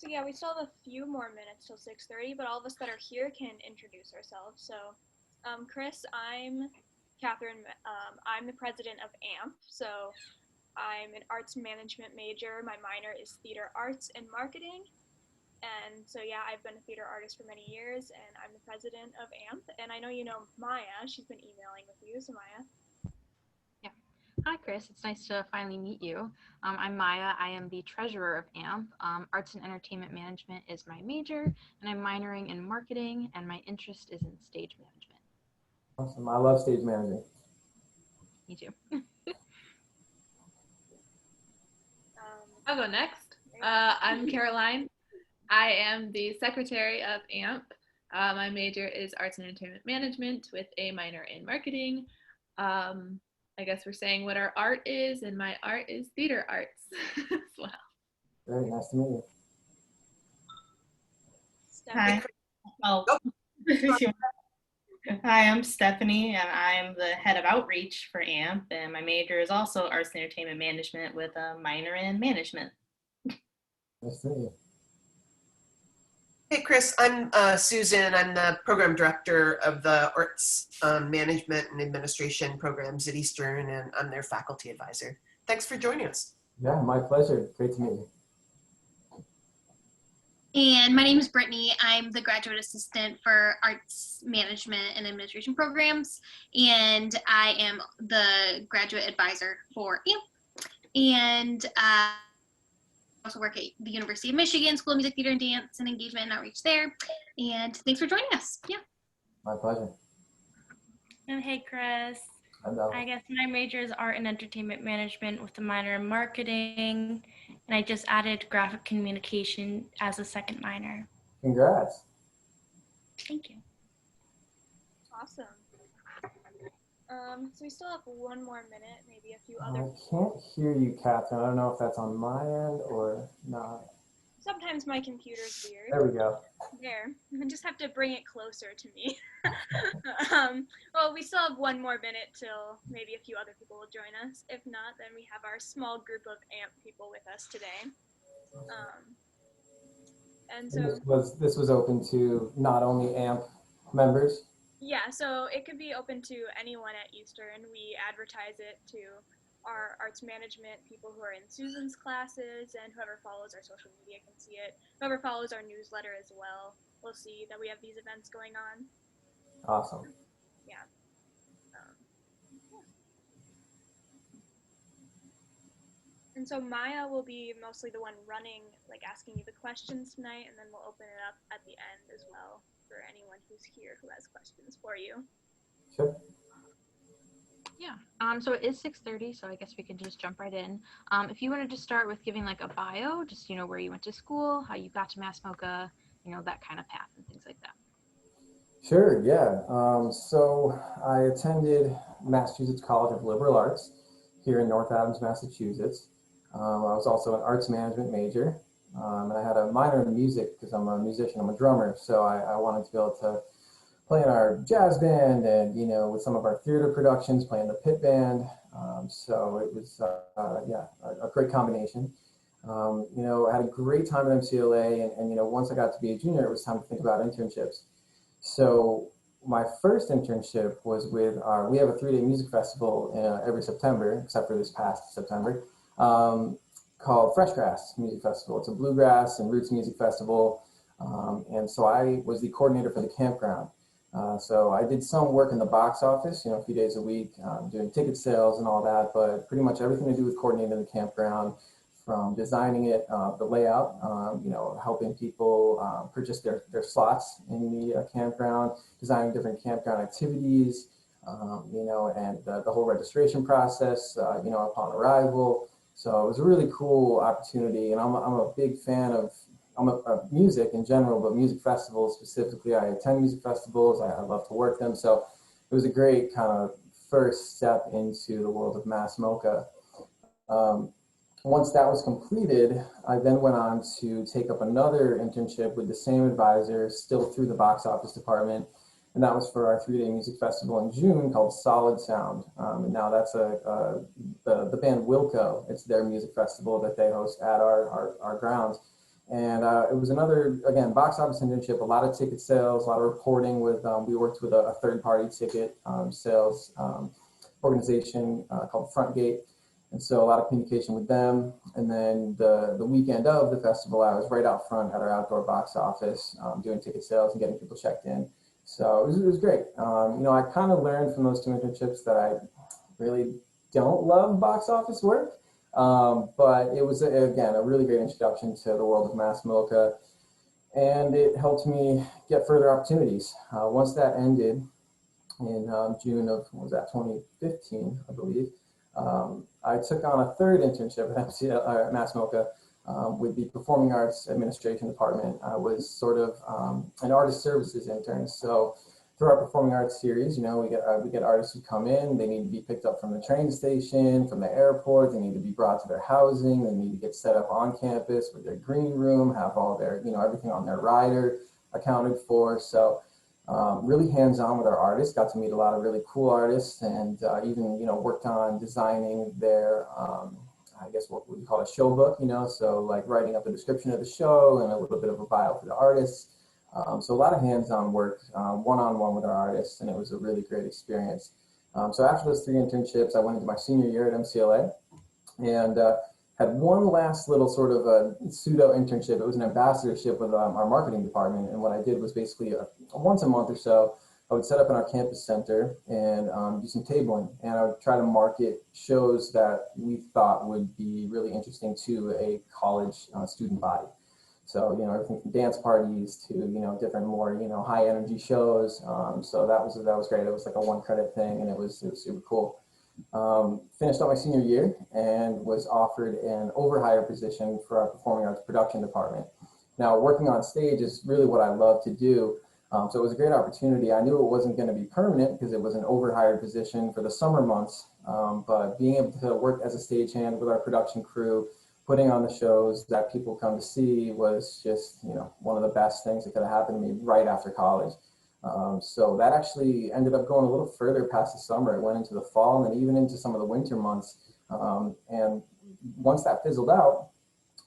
So yeah, we still have a few more minutes till 6:30, but all of us that are here can introduce ourselves. So, Chris, I'm Catherine. I'm the president of AMP. So I'm an arts management major. My minor is theater arts and marketing. And so yeah, I've been a theater artist for many years, and I'm the president of AMP. And I know you know Maya. She's been emailing with you. So Maya. Yeah. Hi, Chris. It's nice to finally meet you. I'm Maya. I am the treasurer of AMP. Arts and Entertainment Management is my major, and I'm minoring in marketing, and my interest is in stage management. Awesome. I love stage managing. Me too. I'll go next. I'm Caroline. I am the secretary of AMP. My major is Arts and Entertainment Management with a minor in marketing. I guess we're saying what our art is, and my art is theater arts as well. Very nice to meet you. Hi. Oh. Hi, I'm Stephanie, and I'm the head of outreach for AMP, and my major is also Arts and Entertainment Management with a minor in management. Nice to meet you. Hey, Chris, I'm Susan. I'm the program director of the Arts Management and Administration programs at Eastern, and I'm their faculty advisor. Thanks for joining us. Yeah, my pleasure. Great to meet you. And my name is Brittany. I'm the graduate assistant for Arts Management and Administration programs, and I am the graduate advisor for AMP. And I also work at the University of Michigan School of Music, Theater, and Dance, and Engagement and Outreach there. And thanks for joining us. Yeah. My pleasure. And hey, Chris. I guess my major is art and entertainment management with a minor in marketing, and I just added graphic communication as a second minor. Congrats. Thank you. Awesome. So we still have one more minute, maybe a few other. I can't hear you, Catherine. I don't know if that's on my end or not. Sometimes my computer's weird. There we go. There. I just have to bring it closer to me. Well, we still have one more minute till maybe a few other people will join us. If not, then we have our small group of AMP people with us today. And so this was open to not only AMP members. Yeah, so it could be open to anyone at Eastern. We advertise it to our arts management people who are in Susan's classes, and whoever follows our social media can see it. Whoever follows our newsletter as well will see that we have these events going on. Awesome. Yeah. And so Maya will be mostly the one running, like asking you the questions tonight, and then we'll open it up at the end as well for anyone who's here who has questions for you. Sure. Yeah, so it is 6:30, so I guess we can just jump right in. If you wanted to start with giving like a bio, just, where you went to school, how you got to MASS MoCA, that kind of path and things like that. Sure, yeah. So I attended Massachusetts College of Liberal Arts here in North Adams, Massachusetts. I was also an arts management major, and I had a minor in music because I'm a musician, I'm a drummer, so I wanted to be able to play in our jazz band and, with some of our theater productions, play in the pit band. So it was, a great combination. I had a great time at MCLA, and once I got to be a junior, it was time to think about internships. So my first internship was with we have a 3-day music festival every September, except for this past September, called Fresh Grass Music Festival. It's a bluegrass and roots music festival. And so I was the coordinator for the campground. So I did some work in the box office, a few days a week, doing ticket sales and all that, but pretty much everything to do with coordinating the campground, from designing it, the layout, helping people purchase their slots in the campground, designing different campground activities, and the whole registration process, upon arrival. So it was a really cool opportunity, and I'm a big fan of music in general, but music festivals specifically. I attend music festivals. I love to work them. So it was a great kind of first step into the world of MASS MoCA. Once that was completed, I then went on to take up another internship with the same advisor, still through the box office department. And that was for our 3-day music festival in June called Solid Sound. And now that's the band Wilco. It's their music festival that they host at our grounds. And it was another, again, box office internship, a lot of ticket sales, a lot of reporting with, we worked with a third-party ticket sales organization called Frontgate. And so a lot of communication with them. And then the weekend of the festival, I was right out front at our outdoor box office doing ticket sales and getting people checked in. So it was great. You know, I kind of learned from those two internships that I really don't love box office work. But it was, again, a really great introduction to the world of MASS MoCA, and it helped me get further opportunities. Once that ended in June of, what was that, 2015, I believe, I took on a third internship at MASS MoCA with the Performing Arts Administration Department. I was sort of an artist services intern. So through our Performing Arts series, you know, we get artists who come in, they need to be picked up from the train station, from the airport, they need to be brought to their housing, they need to get set up on campus with their green room, have all their, you know, everything on their rider accounted for. So really hands-on with our artists, got to meet a lot of really cool artists, and even, you know, worked on designing their, I guess what we call a show book, you know, so like writing up the description of the show and a little bit of a bio for the artists. So a lot of hands-on work, one-on-one with our artists, and it was a really great experience. So after those 3 internships, I went into my senior year at MCLA and had one last little sort of a pseudo internship. It was an ambassadorship with our marketing department, and what I did was basically once a month or so, I would set up in our campus center and do some tabling, and I would try to market shows that we thought would be really interesting to a college student body. So, you know, everything from dance parties to, you know, different more, you know, high energy shows. So that was great. It was like a 1-credit thing, and it was super cool. Finished up my senior year and was offered an overhire position for our Performing Arts production department. Now, working on stage is really what I love to do. So it was a great opportunity. I knew it wasn't going to be permanent because it was an overhired position for the summer months, but being able to work as a stagehand with our production crew, putting on the shows that people come to see was just, you know, one of the best things that could have happened to me right after college. So that actually ended up going a little further past the summer. It went into the fall and even into some of the winter months. And once that fizzled out,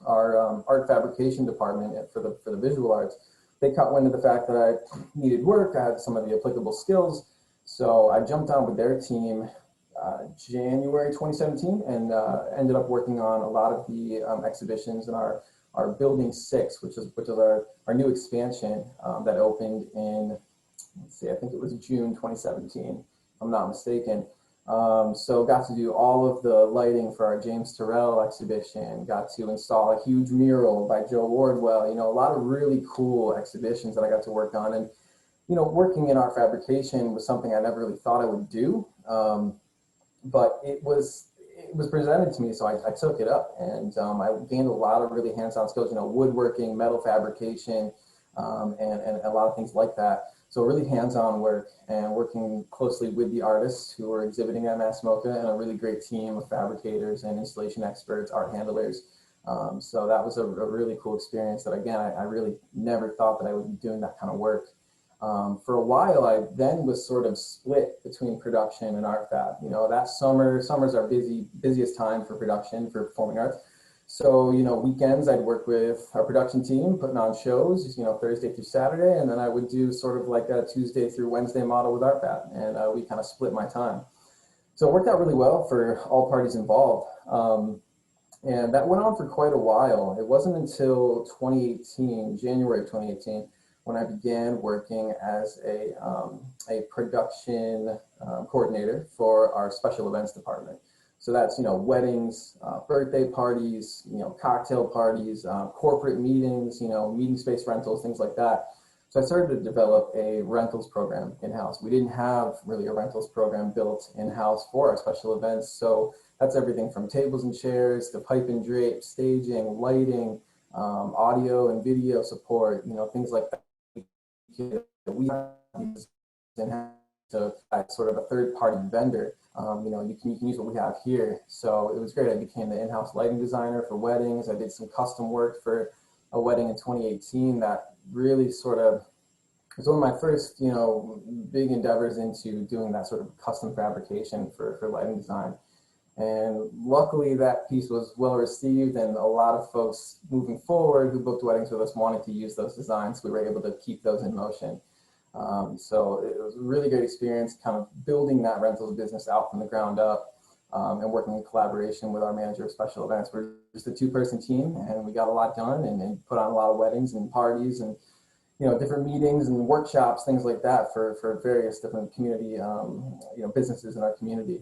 our art fabrication department for the visual arts, they caught wind of the fact that I needed work. I had some of the applicable skills. So I jumped on with their team January 2017 and ended up working on a lot of the exhibitions in our building 6, which is our new expansion that opened in, let's see, I think it was June 2017, if I'm not mistaken. So got to do all of the lighting for our James Turrell exhibition, got to install a huge mural by Joe Wardwell, you know, a lot of really cool exhibitions that I got to work on. And, you know, working in art fabrication was something I never really thought I would do. But it was presented to me, so I took it up, and I gained a lot of really hands-on skills, you know, woodworking, metal fabrication, and a lot of things like that. So really hands-on work and working closely with the artists who were exhibiting at MASS MoCA, and a really great team of fabricators and installation experts, art handlers. So that was a really cool experience that, again, I really never thought that I would be doing that kind of work. For a while, I then was sort of split between production and art fab. You know, that summer's our busiest time for production, for performing arts. So, you know, weekends I'd work with our production team, putting on shows, you know, Thursday through Saturday, and then I would do sort of like a Tuesday through Wednesday model with art fab, and we kind of split my time. So it worked out really well for all parties involved. And that went on for quite a while. It wasn't until 2018, January of 2018, when I began working as a production coordinator for our special events department. So that's, you know, weddings, birthday parties, you know, cocktail parties, corporate meetings, you know, meeting space rentals, things like that. So I started to develop a rentals program in-house. We didn't have really a rentals program built in-house for our special events. So that's everything from tables and chairs to pipe and drape, staging, lighting, audio and video support, you know, things like that. We have to sort of a third-party vendor. You know, you can use what we have here. So it was great. I became the in-house lighting designer for weddings. I did some custom work for a wedding in 2018 that really sort of was one of my first, you know, big endeavors into doing that sort of custom fabrication for lighting design. And luckily that piece was well received, and a lot of folks moving forward who booked weddings with us wanted to use those designs. We were able to keep those in motion. So it was a really great experience kind of building that rentals business out from the ground up, and working in collaboration with our manager of special events. We're just a two-person team, and we got a lot done and put on a lot of weddings and parties and different meetings and workshops, things like that for various different community, businesses in our community.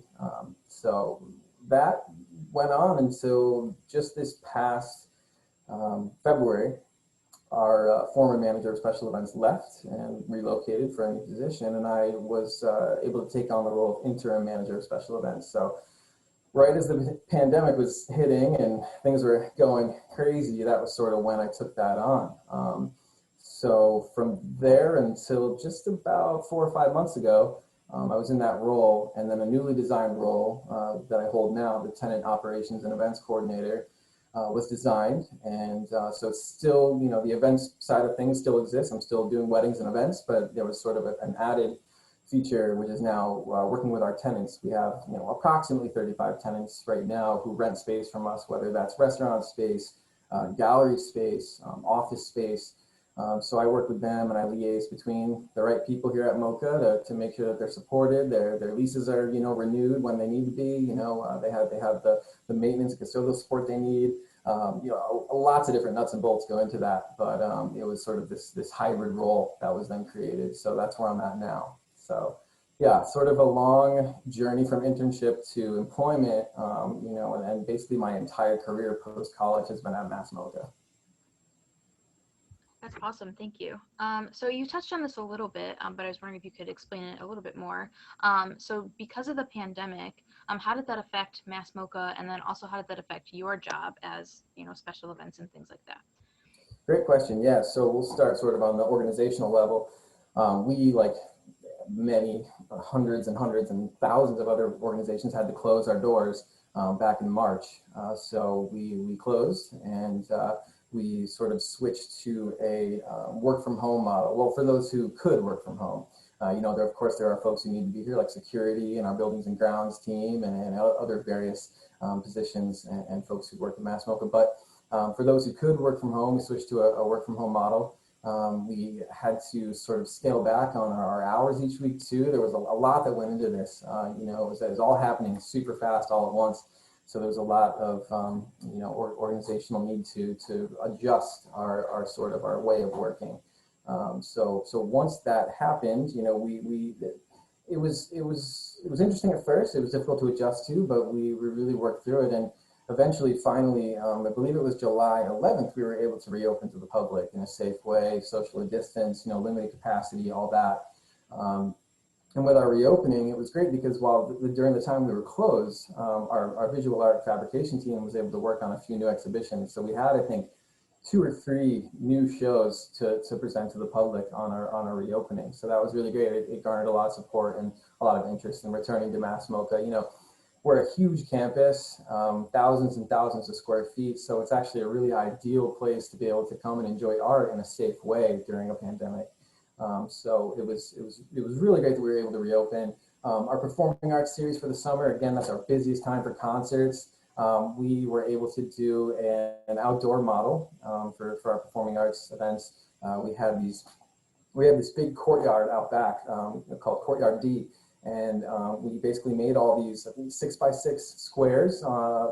So that went on until just this past February. Our former manager of special events left and relocated for a new position, and I was able to take on the role of interim manager of special events. So right as the pandemic was hitting and things were going crazy, that was sort of when I took that on. So from there until just about 4 or 5 months ago, I was in that role, and then a newly designed role that I hold now, the Tenant Operations and Events Coordinator, was designed. And so it's still, the events side of things still exists. I'm still doing weddings and events, but there was sort of an added feature, which is now working with our tenants. We have approximately 35 tenants right now who rent space from us, whether that's restaurant space, gallery space, office space. So I work with them and I liaise between the right people here at MoCA to make sure that they're supported, their leases are renewed when they need to be. They have the maintenance and custodial support they need. Lots of different nuts and bolts go into that, but it was sort of this hybrid role that was then created. So that's where I'm at now. So yeah, sort of a long journey from internship to employment, and basically my entire career post-college has been at MASS MoCA. That's awesome. Thank you. So you touched on this a little bit, but I was wondering if you could explain it a little bit more. So because of the pandemic, how did that affect MASS MoCA, and then also how did that affect your job as special events and things like that? Great question. Yeah. So we'll start sort of on the organizational level. We, like many hundreds and thousands of other organizations, had to close our doors back in March. So we closed, and we sort of switched to a work from home model. Well, for those who could work from home, of course there are folks who need to be here, like security and our buildings and grounds team and other various positions and folks who work at MASS MoCA. But for those who could work from home, we switched to a work from home model. We had to sort of scale back on our hours each week too. There was a lot that went into this. It was all happening super fast all at once. So there was a lot of organizational need to adjust our sort of our way of working. So once that happened, it was interesting at first. It was difficult to adjust to, but we really worked through it. And eventually, finally, I believe it was July 11th, we were able to reopen to the public in a safe way, socially distanced, limited capacity, all that. And with our reopening, it was great because during the time we were closed, our visual art fabrication team was able to work on a few new exhibitions. So we had, I think, 2 or 3 new shows to present to the public on our reopening. So that was really great. It garnered a lot of support and a lot of interest in returning to MASS MoCA. We're a huge campus, thousands and thousands of square feet. So it's actually a really ideal place to be able to come and enjoy art in a safe way during a pandemic. So it was really great that we were able to reopen. Our performing arts series for the summer, again, that's our busiest time for concerts. We were able to do an outdoor model for our performing arts events. We have this big courtyard out back called Courtyard D, and we basically made all these 6x6 squares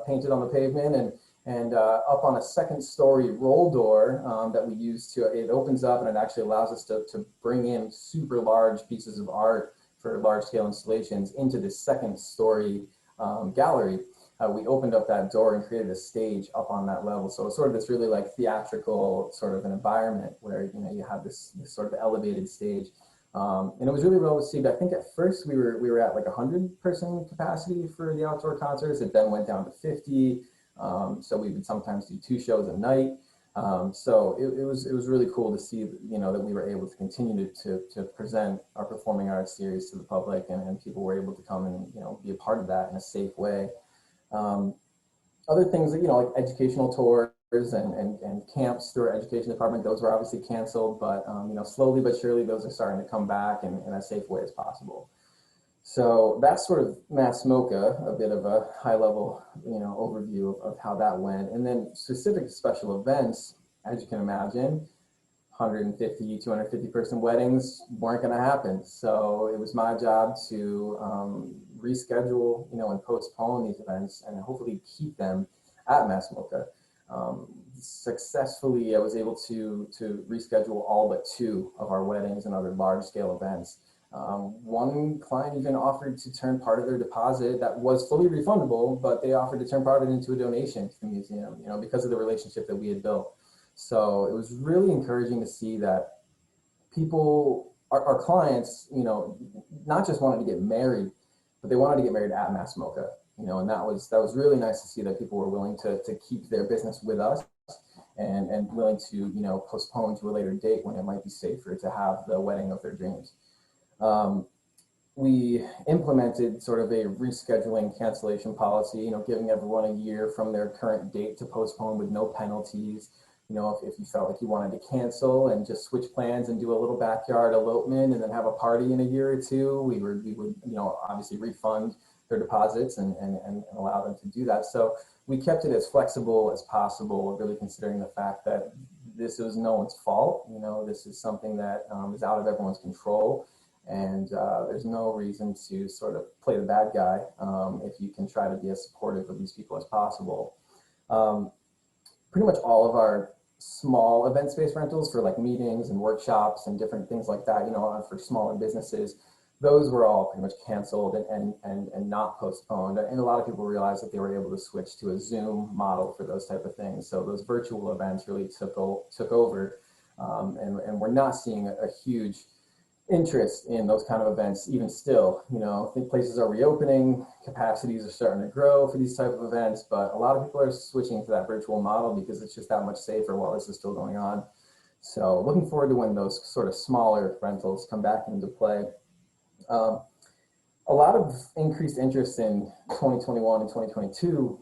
painted on the pavement and up on a 2nd story roll door that we use it opens up and it actually allows us to bring in super large pieces of art for large scale installations into this 2nd story gallery. We opened up that door and created a stage up on that level. So it's sort of this really like theatrical sort of an environment where, you have this sort of elevated stage. And it was really well received. I think at first we were at like 100-person capacity for the outdoor concerts. It then went down to 50. So we would sometimes do 2 shows a night. So it was really cool to see, that we were able to continue to present our performing arts series to the public, and people were able to come and, be a part of that in a safe way. Other things that, like educational tours and camps through our education department, those were obviously canceled, but, slowly but surely those are starting to come back in a safe way as possible. So that's sort of MASS MoCA, a bit of a high level, overview of how that went. And then specific to special events, as you can imagine, 150, 250 person weddings weren't going to happen. So it was my job to reschedule, and postpone these events and hopefully keep them at MASS MoCA. Successfully, I was able to reschedule all but 2 of our weddings and other large scale events. One client even offered to turn part of their deposit that was fully refundable, but they offered to turn part of it into a donation to the museum, because of the relationship that we had built. So it was really encouraging to see that people, our clients, not just wanted to get married, but they wanted to get married at MASS MoCA, and that was really nice to see that people were willing to keep their business with us and willing to, postpone to a later date when it might be safer to have the wedding of their dreams. We implemented sort of a rescheduling cancellation policy, giving everyone a year from their current date to postpone with no penalties. If you felt like you wanted to cancel and just switch plans and do a little backyard elopement and then have a party in a year or 2, we would obviously refund their deposits and allow them to do that. So we kept it as flexible as possible, really considering the fact that this is no one's fault. This is something that is out of everyone's control. And there's no reason to sort of play the bad guy if you can try to be as supportive of these people as possible. Pretty much all of our small event-based rentals for like meetings and workshops and different things like that, for smaller businesses, those were all pretty much canceled and not postponed. And a lot of people realized that they were able to switch to a Zoom model for those type of things. So those virtual events really took over, and we're not seeing a huge interest in those kind of events even still. I think places are reopening, capacities are starting to grow for these type of events, but a lot of people are switching to that virtual model because it's just that much safer while this is still going on. So looking forward to when those sort of smaller rentals come back into play. A lot of increased interest in 2021 and 2022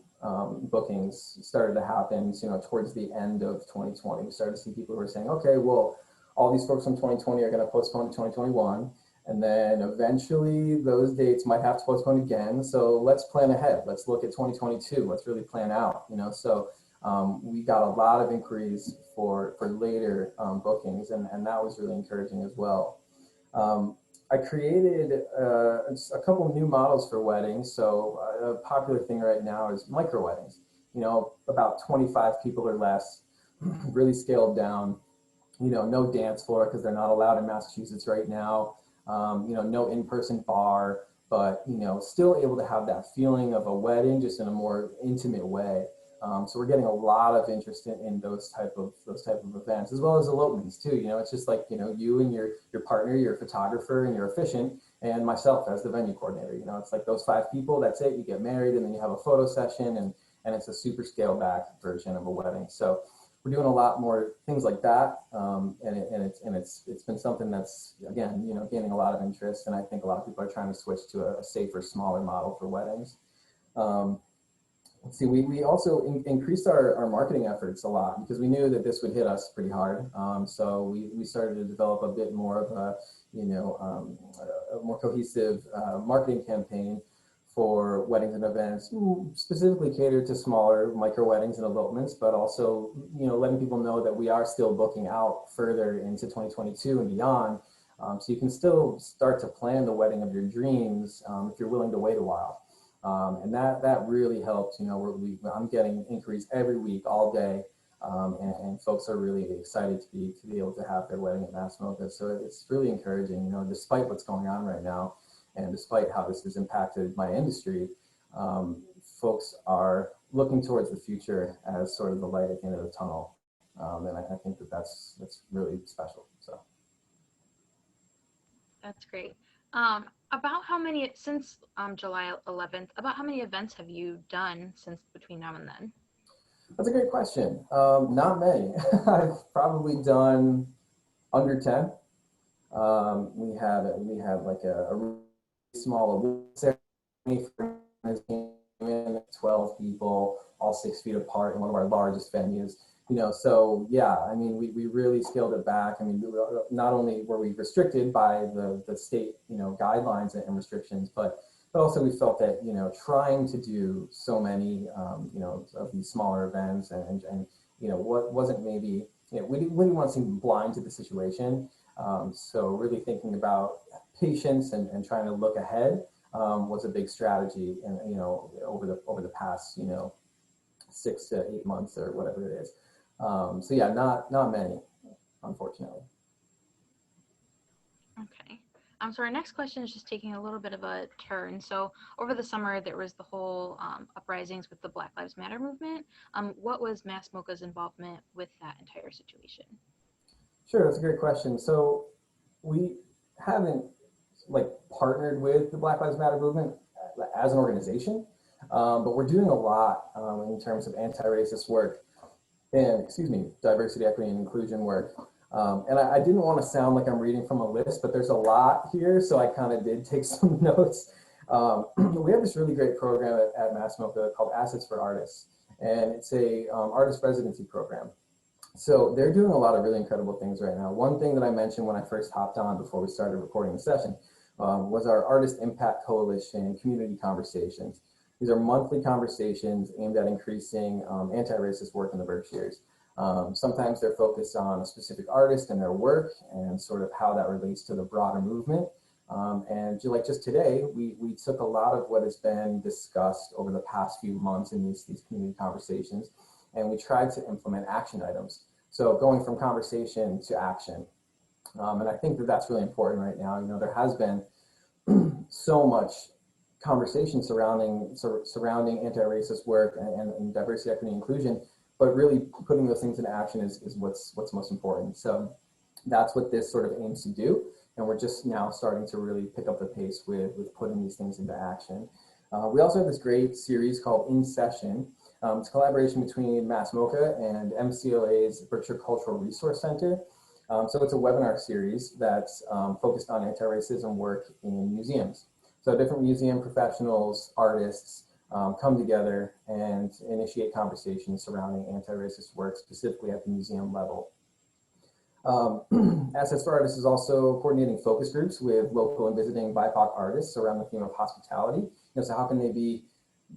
bookings started to happen, towards the end of 2020. We started to see people who were saying, okay, well, all these folks from 2020 are going to postpone to 2021. And then eventually those dates might have to postpone again. So let's plan ahead. Let's look at 2022. Let's really plan out, So we got a lot of inquiries for later bookings, and that was really encouraging as well. I created a couple of new models for weddings. So a popular thing right now is micro weddings, about 25 people or less, really scaled down. No dance floor because they're not allowed in Massachusetts right now. No in-person bar, but still able to have that feeling of a wedding just in a more intimate way. So we're getting a lot of interest in those type of events, as well as elopements too. It's just like you and your partner, your photographer, and your officiant, and myself as the venue coordinator. It's like those 5 people. That's it. You get married, and then you have a photo session, and it's a super scaled back version of a wedding. So we're doing a lot more things like that, and it's been something that's, again, gaining a lot of interest, and I think a lot of people are trying to switch to a safer, smaller model for weddings. Let's see, we also increased our marketing efforts a lot because we knew that this would hit us pretty hard. So we started to develop a bit more of a more cohesive marketing campaign for weddings and events, specifically catered to smaller micro weddings and elopements, but also, letting people know that we are still booking out further into 2022 and beyond. So you can still start to plan the wedding of your dreams if you're willing to wait a while. And that really helped. I'm getting inquiries every week, all day, and folks are really excited to be able to have their wedding at MASS MoCA. So it's really encouraging, despite what's going on right now. And despite how this has impacted my industry, folks are looking towards the future as sort of the light at the end of the tunnel. And I think that's really special. So that's great. About how many, since July 11th, about how many events have you done since between now and then? That's a great question. Not many. I've probably done under 10. We had like a small award ceremony for 12 people, all 6 feet apart in one of our largest venues. So yeah, I mean, we really scaled it back. I mean, not only were we restricted by the state, guidelines and restrictions, but also we felt that, trying to do so many, of these smaller events and what wasn't maybe, we didn't want to seem blind to the situation. So really thinking about patience and trying to look ahead was a big strategy, and over the past 6 to 8 months or whatever it is. So yeah, not many, unfortunately. Okay. So our next question is just taking a little bit of a turn. So over the summer, there was the whole uprisings with the Black Lives Matter movement. What was MASS MoCA's involvement with that entire situation? Sure, that's a great question. So we haven't partnered with the Black Lives Matter movement as an organization, but we're doing a lot in terms of anti-racist work and, diversity, equity, and inclusion work. And I didn't want to sound like I'm reading from a list, but there's a lot here, so I kind of did take some notes. We have this really great program at MASS MoCA called Assets for Artists, and it's a artist residency program. So they're doing a lot of really incredible things right now. One thing that I mentioned when I first hopped on before we started recording the session was our Artist Impact Coalition community conversations. These are monthly conversations aimed at increasing anti-racist work in the Berkshires. Sometimes they're focused on a specific artist and their work and sort of how that relates to the broader movement. And just today, we took a lot of what has been discussed over the past few months in these community conversations, and we tried to implement action items. So going from conversation to action. And I think that that's really important right now. There has been so much conversation surrounding anti-racist work and diversity, equity, and inclusion, but really putting those things into action is what's most important. So that's what this sort of aims to do. And we're just now starting to really pick up the pace with putting these things into action. We also have this great series called In Session. It's a collaboration between MASS MoCA and MCLA's Berkshire Cultural Resource Center. So it's a webinar series that's focused on anti-racism work in museums. So different museum professionals, artists come together and initiate conversations surrounding anti-racist work, specifically at the museum level. Assets for Artists is also coordinating focus groups with local and visiting BIPOC artists around the theme of hospitality. So how can they be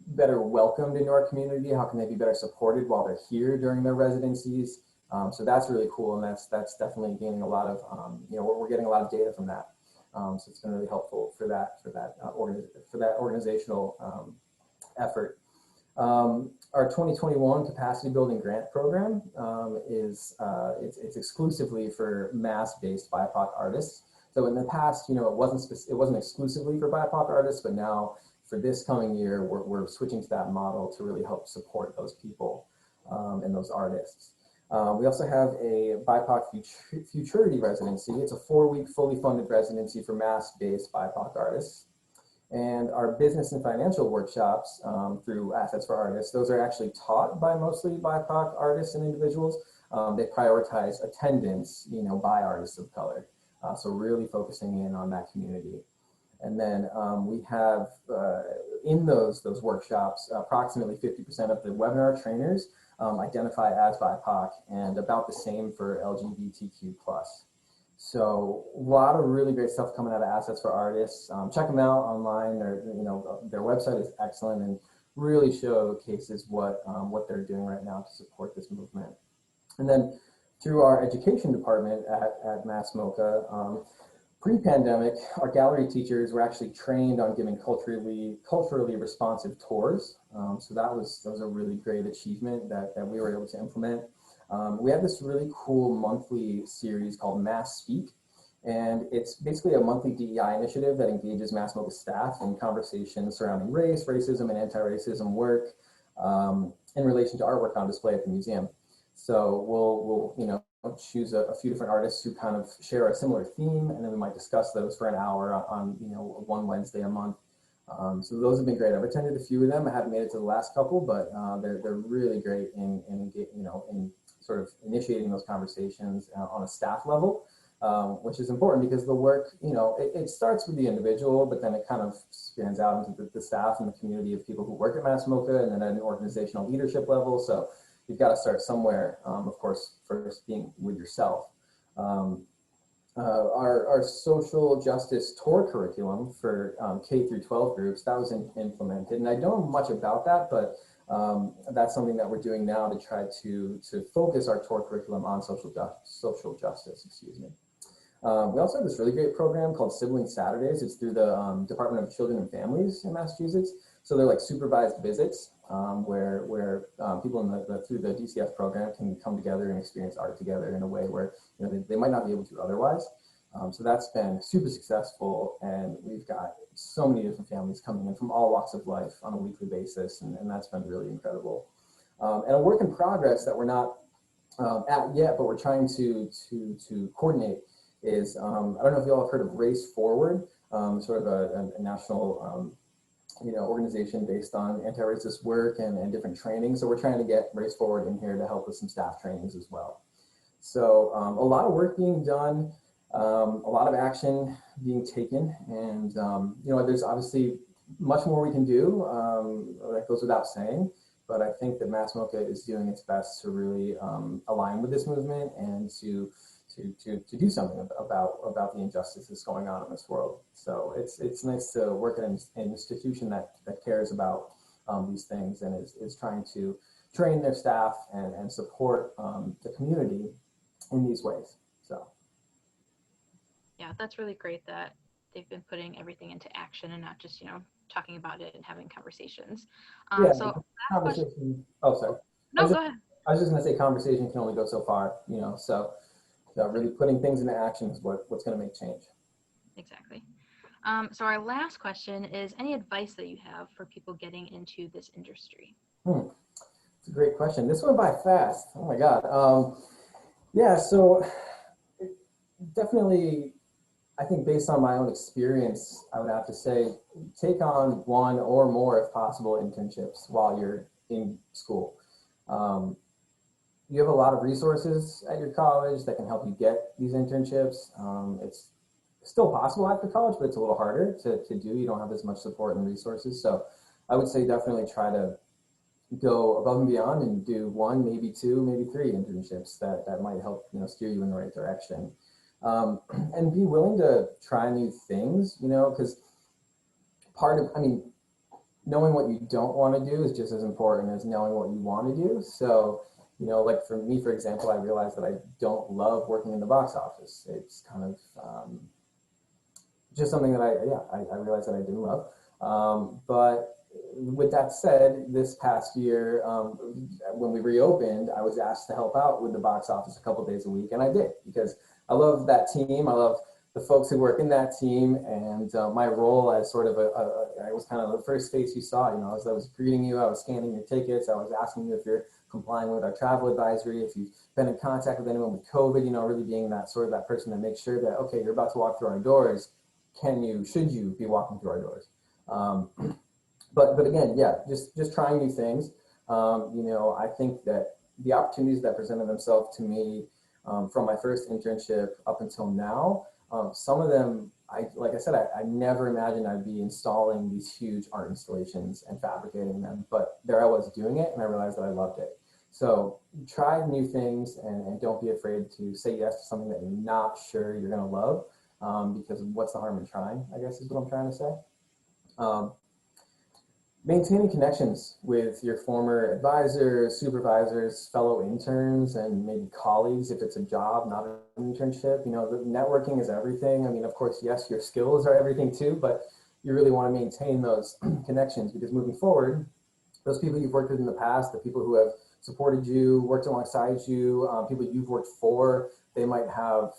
better welcomed into our community? How can they be better supported while they're here during their residencies? So that's really cool, and that's definitely gaining a lot of, we're getting a lot of data from that. So it's been really helpful for that organizational effort. Our 2021 capacity building grant program it's exclusively for MASS-based BIPOC artists. So in the past, it wasn't exclusively for BIPOC artists, but now for this coming year, we're switching to that model to really help support those people and those artists. We also have a BIPOC Futurity residency. It's a 4-week fully funded residency for MASS-based BIPOC artists. And our business and financial workshops through Assets for Artists, those are actually taught by mostly BIPOC artists and individuals. They prioritize attendance, by artists of color. So really focusing in on that community. And then we have in those workshops, approximately 50% of the webinar trainers identify as BIPOC, and about the same for LGBTQ+. So a lot of really great stuff coming out of Assets for Artists. Check them out online. Their website is excellent and really showcases what they're doing right now to support this movement. And then through our education department at MASS MoCA, pre-pandemic, our gallery teachers were actually trained on giving culturally responsive tours. So that was a really great achievement that we were able to implement. We have this really cool monthly series called MASS Speak, and it's basically a monthly DEI initiative that engages MASS MoCA staff in conversations surrounding race, racism, and anti-racism work in relation to artwork on display at the museum. So we'll choose a few different artists who kind of share a similar theme, and then we might discuss those for an hour on one Wednesday a month. So those have been great. I've attended a few of them. I haven't made it to the last couple, but they're really great in sort of initiating those conversations on a staff level, which is important because the work, it starts with the individual, but then it kind of spans out into the staff and the community of people who work at MASS MoCA, and then at an organizational leadership level. So, you've got to start somewhere. Of course, first being with yourself. Our social justice tour curriculum for K through 12 groups, that was implemented. And I don't know much about that, but that's something that we're doing now to try to focus our tour curriculum on social justice, excuse me. We also have this really great program called Sibling Saturdays. It's through the Department of Children and Families in Massachusetts. So they're like supervised visits where people through the DCF program can come together and experience art together in a way where they might not be able to otherwise. So that's been super successful, and we've got so many different families coming in from all walks of life on a weekly basis, and that's been really incredible. And a work in progress that we're not at yet, but we're trying to coordinate is, I don't know if you all have heard of Race Forward, sort of a national organization based on anti-racist work and different trainings. So we're trying to get Race Forward in here to help with some staff trainings as well. So a lot of work being done, a lot of action being taken, and there's obviously much more we can do. That goes without saying, but I think that MASS MoCA is doing its best to really align with this movement and to do something about the injustices going on in this world. So it's nice to work at an institution that cares about these things and is trying to train their staff and support the community in these ways. So yeah, that's really great that they've been putting everything into action and not just talking about it and having conversations. Yeah, so conversation. Oh, sorry. No, go ahead. I was just going to say conversation can only go so far, so really putting things into action is what's going to make change. Exactly. So our last question is, any advice that you have for people getting into this industry? It's a great question. This went by fast. Oh my God. Yeah, so definitely, I think based on my own experience, I would have to say, take on one or more, if possible, internships while you're in school. You have a lot of resources at your college that can help you get these internships. It's still possible after college, but it's a little harder to do. You don't have as much support and resources. So I would say definitely try to go above and beyond and do one, maybe two, maybe three internships that might help steer you in the right direction. And be willing to try new things, because knowing what you don't want to do is just as important as knowing what you want to do. So like for me, for example, I realized that I don't love working in the box office. It's kind of just something that I realized that I didn't love. But with that said, this past year, when we reopened, I was asked to help out with the box office a couple days a week, and I did, because I love that team. I love the folks who work in that team, and my role as sort of I was kind of the first face you saw. As I was greeting you, I was scanning your tickets, I was asking you if you're complying with our travel advisory, if you've been in contact with anyone with COVID, really being that person that makes sure that, okay, you're about to walk through our doors, should you be walking through our doors? But again, yeah, just trying new things. I think that the opportunities that presented themselves to me from my first internship up until now, some of them, like I said, I never imagined I'd be installing these huge art installations and fabricating them, but there I was doing it, and I realized that I loved it. So try new things, and don't be afraid to say yes to something that you're not sure you're going to love, because what's the harm in trying, I guess is what I'm trying to say. Maintaining connections with your former advisors, supervisors, fellow interns, and maybe colleagues if it's a job, not an internship. The networking is everything. Of course, yes, your skills are everything too, but you really want to maintain those connections, because moving forward, those people you've worked with in the past, the people who have supported you, worked alongside you, people you've worked for, they might have,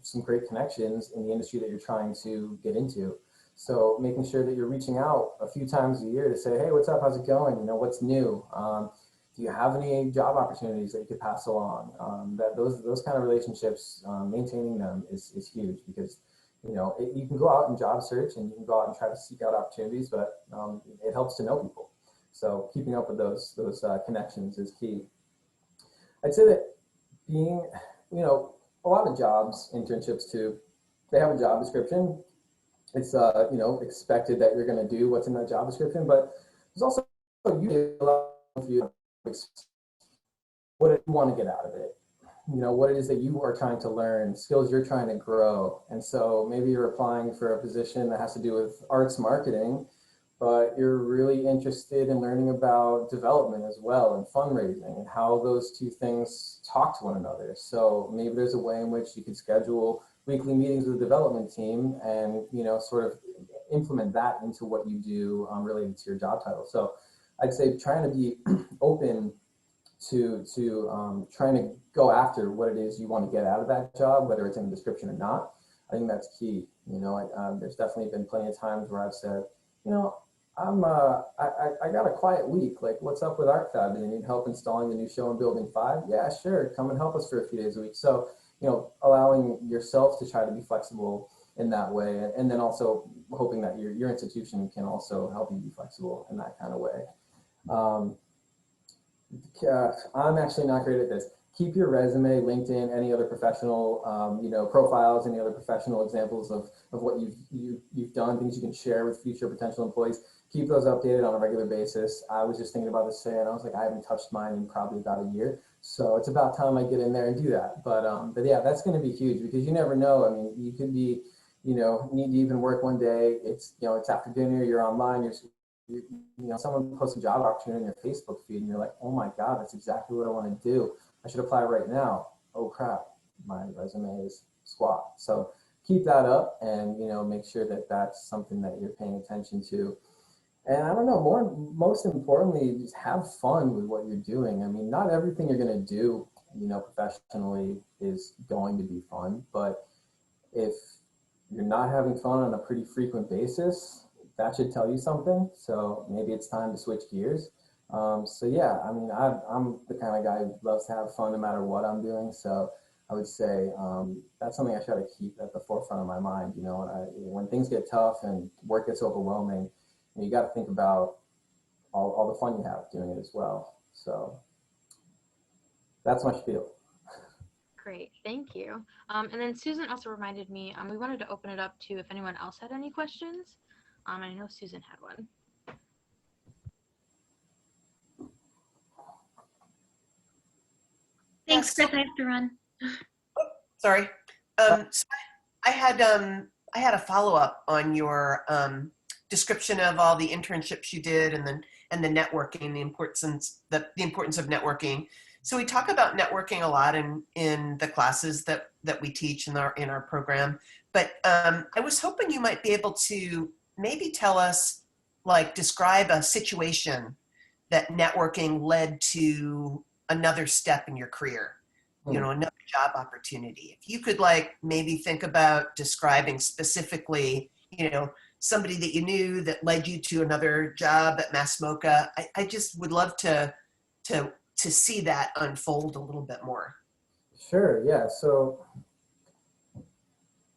some great connections in the industry that you're trying to get into. So making sure that you're reaching out a few times a year to say, hey, what's up? How's it going? What's new? Do you have any job opportunities that you could pass along? Those kind of relationships, maintaining them is huge, because you can go out and job search, and you can go out and try to seek out opportunities, but it helps to know people. So keeping up with those connections is key. I'd say that being, a lot of jobs, internships too, they have a job description. It's expected that you're going to do what's in that job description, but there's also usually a lot of you what do you want to get out of it? What it is that you are trying to learn, skills you're trying to grow. And so maybe you're applying for a position that has to do with arts marketing, but you're really interested in learning about development as well and fundraising and how those two things talk to one another. So maybe there's a way in which you could schedule weekly meetings with the development team and, sort of implement that into what you do related to your job title. So I'd say trying to be open to trying to go after what it is you want to get out of that job, whether it's in the description or not. I think that's key. There's definitely been plenty of times where I've said, I got a quiet week. Like, what's up with Art Fab? Do you need help installing the new show in Building 5? Yeah, sure. Come and help us for a few days a week. So, allowing yourself to try to be flexible in that way, and then also hoping that your institution can also help you be flexible in that kind of way. I'm actually not great at this. Keep your resume, LinkedIn, any other professional, profiles, any other professional examples of what you've done, things you can share with future potential employees. Keep those updated on a regular basis. I was just thinking about this today, and I was like, I haven't touched mine in probably about a year. So it's about time I get in there and do that. But yeah, that's going to be huge because you never know. I mean, you could be, knee deep in work one day. It's after dinner. You're online. Someone posts a job opportunity on your Facebook feed, and you're like, oh my God, that's exactly what I want to do. I should apply right now. Oh crap, my resume is squat. So keep that up, and make sure that that's something that you're paying attention to. And I don't know, most importantly, just have fun with what you're doing. I mean, not everything you're going to do, professionally is going to be fun, but if you're not having fun on a pretty frequent basis, that should tell you something. So maybe it's time to switch gears. So yeah, I mean, I'm the kind of guy who loves to have fun no matter what I'm doing. So I would say that's something I try to keep at the forefront of my mind. When things get tough and work gets overwhelming, you got to think about all the fun you have doing it as well. So that's my spiel. Great, thank you. And then Susan also reminded me, we wanted to open it up to if anyone else had any questions. I know Susan had one. Thanks, Chris. I have to run. Oh, sorry. So I had a follow-up on your description of all the internships you did and the networking, the importance of networking. So we talk about networking a lot in the classes that we teach in our program. But I was hoping you might be able to maybe tell us, describe a situation that networking led to another step in your career, another job opportunity. If you could maybe think about describing specifically, somebody that you knew that led you to another job at MASS MoCA. I just would love to see that unfold a little bit more. Sure, yeah. So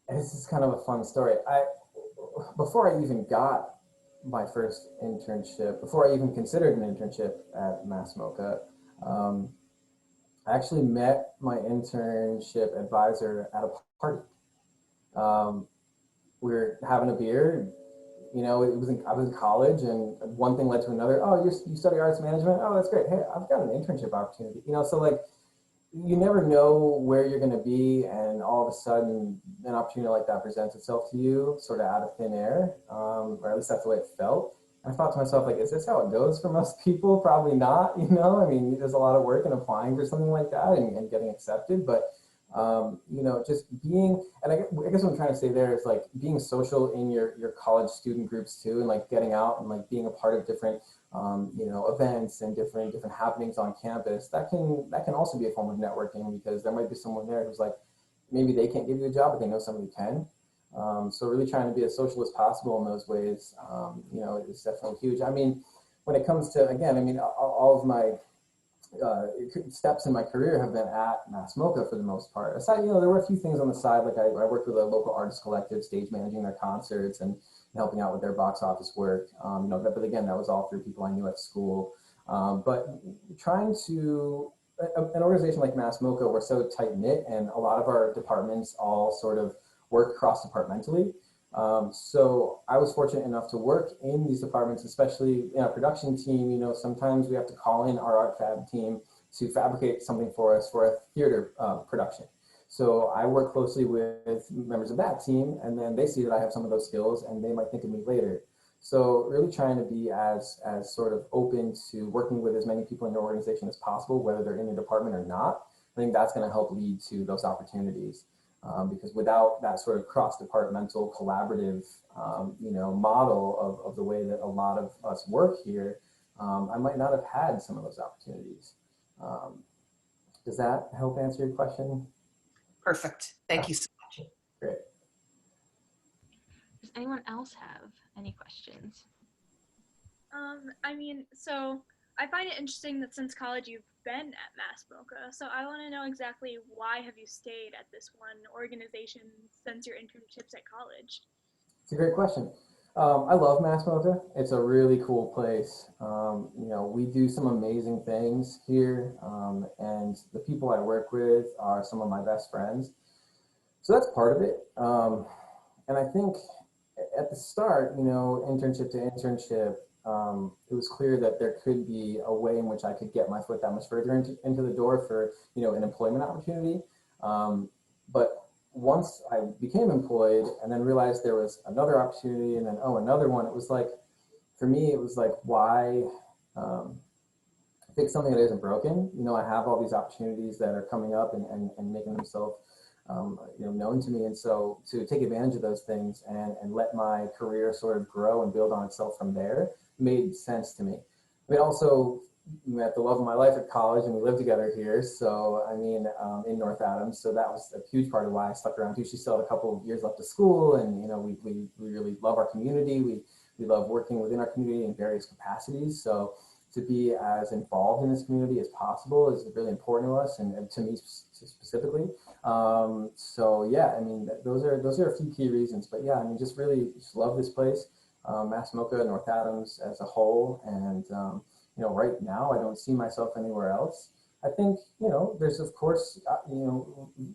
this is kind of a fun story. Before I even got my first internship, before I even considered an internship at MASS MoCA, I actually met my internship advisor at a party. We were having a beer, I was in college, and one thing led to another. Oh, you study arts management? Oh, that's great. Hey, I've got an internship opportunity. So you never know where you're going to be, and all of a sudden an opportunity like that presents itself to you sort of out of thin air, or at least that's the way it felt. And I thought to myself, is this how it goes for most people? Probably not. I mean, there's a lot of work in applying for something like that and getting accepted, but just being, and I guess what I'm trying to say there is being social in your college student groups too, and getting out and being a part of different events and different happenings on campus. That can also be a form of networking, because there might be someone there who's maybe they can't give you a job, but they know somebody can. So really trying to be as social as possible in those ways, is definitely huge. I mean, when it comes to, again, I mean, all of my steps in my career have been at MASS MoCA for the most part. Aside, there were a few things on the side, I worked with a local artist collective, stage managing their concerts and helping out with their box office work. But again, that was all through people I knew at school. But trying to, an organization like MASS MoCA, we're so tight knit, and a lot of our departments all sort of work cross departmentally. So I was fortunate enough to work in these departments, especially in our production team. Sometimes we have to call in our art fab team to fabricate something for us for a theater production. So I work closely with members of that team, and then they see that I have some of those skills, and they might think of me later. So really trying to be as sort of open to working with as many people in your organization as possible, whether they're in your department or not. I think that's going to help lead to those opportunities. Because without that sort of cross-departmental collaborative, model of the way that a lot of us work here, I might not have had some of those opportunities. Does that help answer your question? Perfect. Thank you so much. Great. Does anyone else have any questions? So I find it interesting that since college you've been at MASS MoCA. So I want to know exactly why have you stayed at this one organization since your internships at college? It's a great question. I love MASS MoCA. It's a really cool place. We do some amazing things here, and the people I work with are some of my best friends. So that's part of it. And I think at the start, internship to internship, it was clear that there could be a way in which I could get my foot that much further into the door for, an employment opportunity. But once I became employed and then realized there was another opportunity and then, another one, it was like, for me, it was like, why fix something that isn't broken? I have all these opportunities that are coming up and making themselves known to me. And so to take advantage of those things and let my career sort of grow and build on itself from there made sense to me. I also met the love of my life at college, and we lived together here. So, in North Adams. So that was a huge part of why I stuck around too. She still had a couple of years left of school, and, we really love our community. We love working within our community in various capacities. So to be as involved in this community as possible is really important to us and to me specifically. Those are a few key reasons, but yeah, just really love this place, MASS MoCA, North Adams as a whole. And, right now I don't see myself anywhere else. I think, there's of course,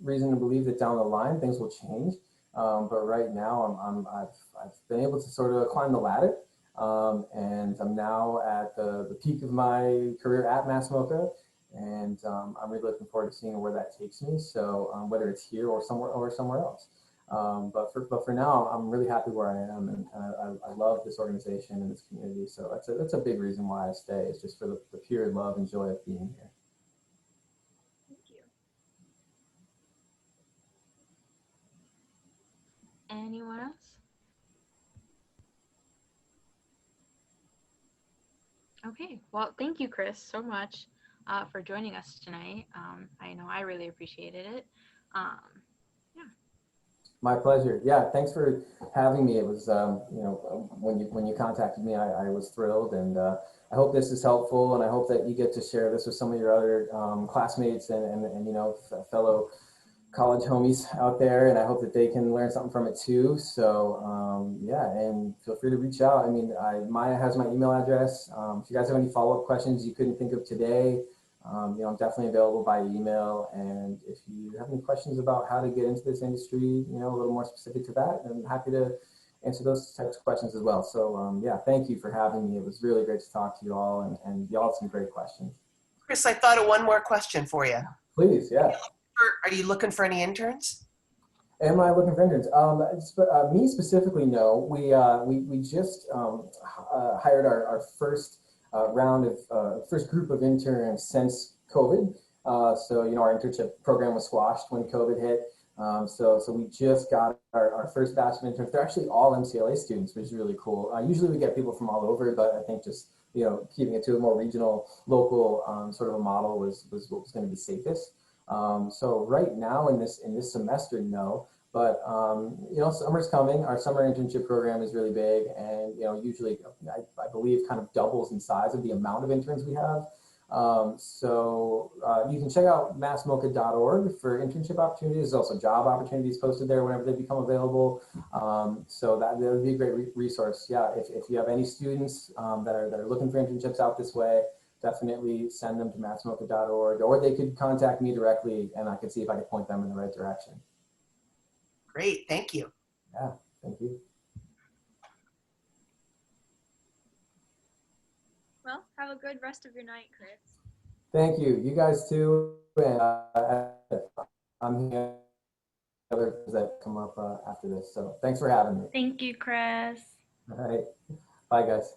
reason to believe that down the line things will change. But right now I've been able to sort of climb the ladder. And I'm now at the peak of my career at MASS MoCA, and I'm really looking forward to seeing where that takes me. So whether it's here or somewhere else. But for now, I'm really happy where I am, and I love this organization and this community. So that's a big reason why I stay. It's just for the pure love and joy of being here. Thank you. Anyone else? Okay, well, thank you, Chris, so much for joining us tonight. I know I really appreciated it. Yeah. My pleasure. Yeah, thanks for having me. It was, when you contacted me, I was thrilled, and I hope this is helpful, and I hope that you get to share this with some of your other classmates and fellow college homies out there, and I hope that they can learn something from it too. So and feel free to reach out. Maya has my email address. If you guys have any follow-up questions you couldn't think of today, I'm definitely available by email. And if you have any questions about how to get into this industry, a little more specific to that, I'm happy to answer those types of questions as well. So thank you for having me. It was really great to talk to you all, and y'all had some great questions. Chris, I thought of one more question for you. Please, yeah. Are you looking for any interns? Am I looking for interns? Me specifically, no. We just hired our first round of first group of interns since COVID. So our internship program was squashed when COVID hit. So we just got our first batch of interns. They're actually all MCLA students, which is really cool. Usually we get people from all over, but I think just keeping it to a more regional, local sort of a model was what was going to be safest. So right now in this semester, no, but summer's coming. Our summer internship program is really big, and usually I believe kind of doubles in size of the amount of interns we have. So you can check out massmoca.org for internship opportunities. There's also job opportunities posted there whenever they become available. So that would be a great resource. Yeah, if you have any students that are looking for internships out this way, definitely send them to massmoca.org, or they could contact me directly and I could see if I could point them in the right direction. Great, thank you. Yeah, thank you. Well, have a good rest of your night, Chris. Thank you. You guys too. And I'm here others that come up after this. So thanks for having me. Thank you, Chris. All right. Bye, guys.